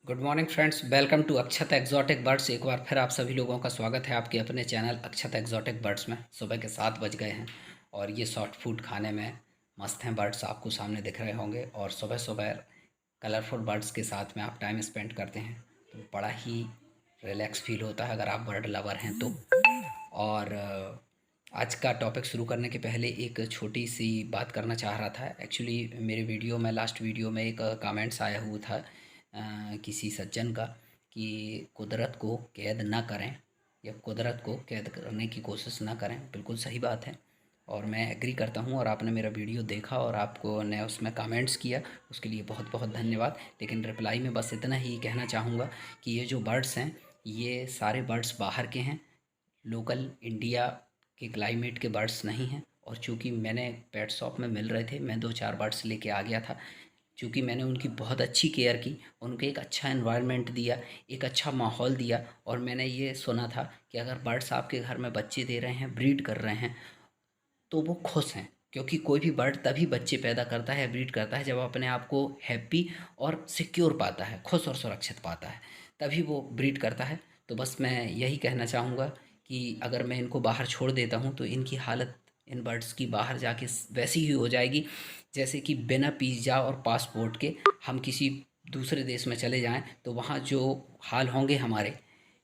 Good morning friends, welcome to Akshat exotic birds. एक बार फिर आप सभी लोगों का स्वागत है आपके अपने चैनल अक्षत एक्जॉटिक बर्ड्स में। सुबह के 7 बज गए हैं और ये सॉफ्ट फूड खाने में मस्त हैं बर्ड्स, आपको सामने दिख रहे होंगे। और सुबह सुबह कलरफुल बर्ड्स के साथ में आप टाइम स्पेंड करते हैं तो बड़ा ही रिलैक्स फील होता है अगर आप बर्ड लवर हैं तो। और आज का टॉपिक शुरू करने के पहले एक छोटी सी बात करना चाह रहा था। एक्चुअली मेरे वीडियो में, लास्ट वीडियो में एक कमेंट्स आया हुआ था किसी सज्जन का कि कुदरत को कैद ना करें या कुदरत को कैद करने की कोशिश ना करें। बिल्कुल सही बात है और मैं एग्री करता हूँ। और आपने मेरा वीडियो देखा और आपको ने उसमें कमेंट्स किया, उसके लिए बहुत बहुत धन्यवाद। लेकिन रिप्लाई में बस इतना ही कहना चाहूँगा कि ये जो बर्ड्स हैं ये सारे बर्ड्स बाहर के हैं, लोकल इंडिया के क्लाइमेट के बर्ड्स नहीं हैं। और चूँकि मैंने पेट शॉप में मिल रहे थे, मैं 2-4 बर्ड्स लेके आ गया था। चूँकि मैंने उनकी बहुत अच्छी केयर की, उनको एक अच्छा एनवायरनमेंट दिया, एक अच्छा माहौल दिया। और मैंने ये सुना था कि अगर बर्ड्स आपके घर में बच्चे दे रहे हैं, ब्रीड कर रहे हैं, तो वो खुश हैं। क्योंकि कोई भी बर्ड तभी बच्चे पैदा करता है, ब्रीड करता है, जब अपने आप को हैप्पी और सिक्योर पाता है, खुश और सुरक्षित पाता है, तभी वो ब्रीड करता है। तो बस मैं यही कहना चाहूँगा कि अगर मैं इनको बाहर छोड़ देता हूँ तो इनकी हालत, इन बर्ड्स की बाहर जाके वैसी ही हो जाएगी जैसे कि बिना वीज़ा और पासपोर्ट के हम किसी दूसरे देश में चले जाएं तो वहाँ जो हाल होंगे हमारे,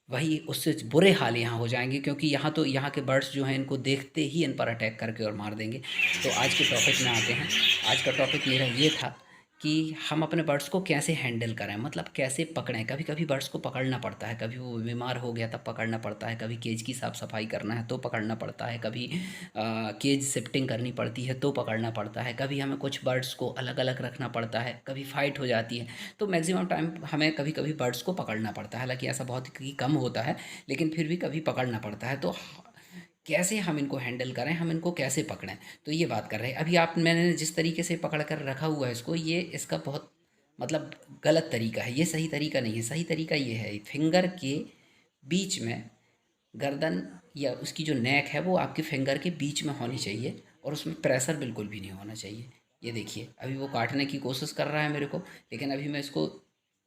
वही उससे बुरे हाल यहाँ हो जाएंगे। क्योंकि यहाँ तो यहाँ के बर्ड्स जो हैं इनको देखते ही इन पर अटैक करके और मार देंगे। तो आज के टॉपिक में आते हैं। आज का टॉपिक मेरा ये था कि हम अपने बर्ड्स को कैसे हैंडल करें, मतलब कैसे पकड़ें। कभी कभी बर्ड्स को पकड़ना पड़ता है, कभी वो बीमार हो गया तब पकड़ना पड़ता है, कभी केज की साफ़ सफाई करना है तो पकड़ना पड़ता है, कभी केज शिफ्टिंग करनी पड़ती है तो पकड़ना पड़ता है, कभी हमें कुछ बर्ड्स को अलग अलग रखना पड़ता है, कभी फाइट हो जाती है। तो मैक्सिमम टाइम हमें कभी कभी बर्ड्स को पकड़ना पड़ता है, हालांकि ऐसा बहुत ही कम होता है, लेकिन फिर भी कभी पकड़ना पड़ता है। तो कैसे हम इनको हैंडल करें, हम इनको कैसे पकड़ें, तो ये बात कर रहे हैं। अभी आप, मैंने जिस तरीके से पकड़ कर रखा हुआ है इसको, ये इसका बहुत मतलब गलत तरीका है, ये सही तरीका नहीं है। सही तरीका ये है, फिंगर के बीच में गर्दन या उसकी जो नेक है वो आपके फिंगर के बीच में होनी चाहिए और उसमें प्रेशर बिल्कुल भी नहीं होना चाहिए। ये देखिए, अभी वो काटने की कोशिश कर रहा है मेरे को, लेकिन अभी मैं इसको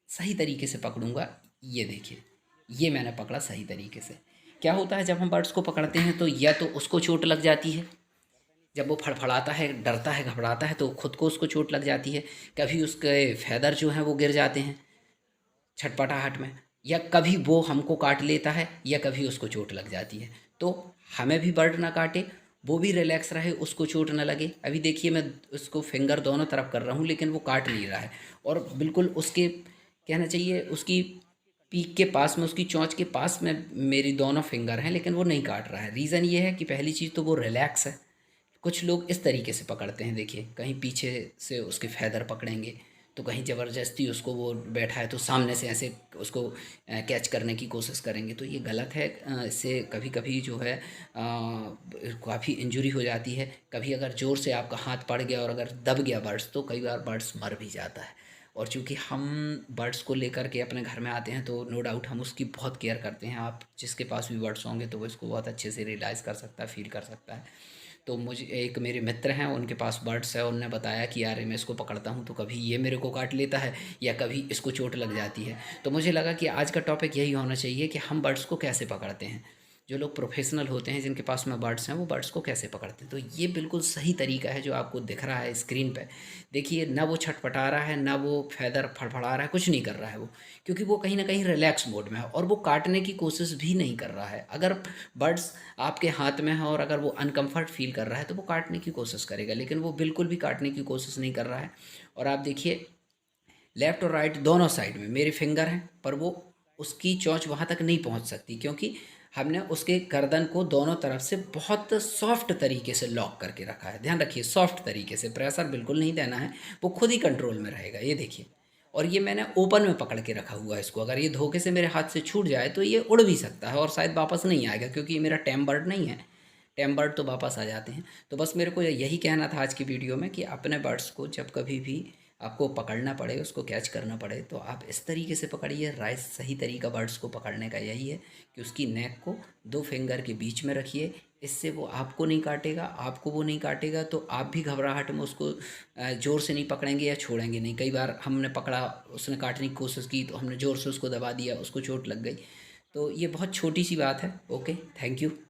सही तरीके से पकड़ूंगा। ये देखिए, ये मैंने पकड़ा सही तरीके से। क्या होता है जब हम बर्ड्स को पकड़ते हैं तो या तो उसको चोट लग जाती है, जब वो फड़फड़ाता है, डरता है, घबराता है, तो खुद को उसको चोट लग जाती है। कभी उसके फैदर जो हैं वो गिर जाते हैं छटपटाहट में, या कभी वो हमको काट लेता है, या कभी उसको चोट लग जाती है। तो हमें भी बर्ड ना काटे, वो भी रिलैक्स रहे, उसको चोट ना लगे। अभी देखिए, मैं उसको फिंगर दोनों तरफ कर रहा हूँ लेकिन वो काट नहीं रहा है। और बिल्कुल उसके, कहना चाहिए उसकी पीक के पास में, उसकी चोंच के पास में मेरी दोनों फिंगर हैं, लेकिन वो नहीं काट रहा है। रीज़न ये है कि पहली चीज़ तो वो रिलैक्स है। कुछ लोग इस तरीके से पकड़ते हैं, देखिए, कहीं पीछे से उसके फैदर पकड़ेंगे, तो कहीं ज़बरदस्ती उसको, वो बैठा है तो सामने से ऐसे उसको कैच करने की कोशिश करेंगे। तो ये गलत है। इससे कभी कभी जो है काफ़ी इंजरी हो जाती है। कभी अगर ज़ोर से आपका हाथ पड़ गया और अगर दब गया बर्ड्स, तो कई बार बर्ड्स मर भी जाता है। और चूँकि हम बर्ड्स को लेकर के अपने घर में आते हैं तो नो डाउट हम उसकी बहुत केयर करते हैं। आप जिसके पास भी बर्ड्स होंगे तो वो इसको बहुत अच्छे से रियलाइज़ कर सकता है, फील कर सकता है। तो मुझे एक मेरे मित्र हैं, उनके पास बर्ड्स है, उन्होंने बताया कि यार मैं इसको पकड़ता हूँ तो कभी ये मेरे को काट लेता है या कभी इसको चोट लग जाती है। तो मुझे लगा कि आज का टॉपिक यही होना चाहिए कि हम बर्ड्स को कैसे पकड़ते हैं। जो लोग प्रोफेशनल होते हैं, जिनके पास में बर्ड्स हैं, वो बर्ड्स को कैसे पकड़ते हैं। तो ये बिल्कुल सही तरीका है जो आपको दिख रहा है स्क्रीन पे। देखिए, ना वो छटपटा रहा है, ना वो फैदर फड़फड़ा रहा है, कुछ नहीं कर रहा है वो, क्योंकि वो कहीं ना कहीं रिलैक्स मोड में है और वो काटने की कोशिश भी नहीं कर रहा है। अगर बर्ड्स आपके हाथ में है और अगर वो अनकंफर्ट फील कर रहा है तो वो काटने की कोशिश करेगा, लेकिन वो बिल्कुल भी काटने की कोशिश नहीं कर रहा है। और आप देखिए, लेफ़्ट और राइट दोनों साइड में मेरे फिंगर हैं, पर वो, उसकी चोंच वहाँ तक नहीं पहुँच सकती, क्योंकि हमने उसके गर्दन को दोनों तरफ से बहुत सॉफ्ट तरीके से लॉक करके रखा है। ध्यान रखिए, सॉफ्ट तरीके से, प्रेशर बिल्कुल नहीं देना है, वो खुद ही कंट्रोल में रहेगा। ये देखिए, और ये मैंने ओपन में पकड़ के रखा हुआ है इसको। अगर ये धोखे से मेरे हाथ से छूट जाए तो ये उड़ भी सकता है और शायद वापस नहीं आएगा, क्योंकि ये मेरा टेम बर्ड नहीं है। टेम बर्ड तो वापस आ जाते हैं। तो बस मेरे को यही कहना था आज की वीडियो में कि अपने बर्ड्स को जब कभी भी आपको पकड़ना पड़े, उसको कैच करना पड़े, तो आप इस तरीके से पकड़िए। राइट, सही तरीका बर्ड्स को पकड़ने का यही है कि उसकी नेक को 2 फिंगर के बीच में रखिए, इससे वो आपको नहीं काटेगा, आपको वो नहीं काटेगा, तो आप भी घबराहट में उसको ज़ोर से नहीं पकड़ेंगे या छोड़ेंगे नहीं। कई बार हमने पकड़ा, उसने काटने की कोशिश की तो हमने ज़ोर से उसको दबा दिया, उसको चोट लग गई। तो ये बहुत छोटी सी बात है। Okay, thank you.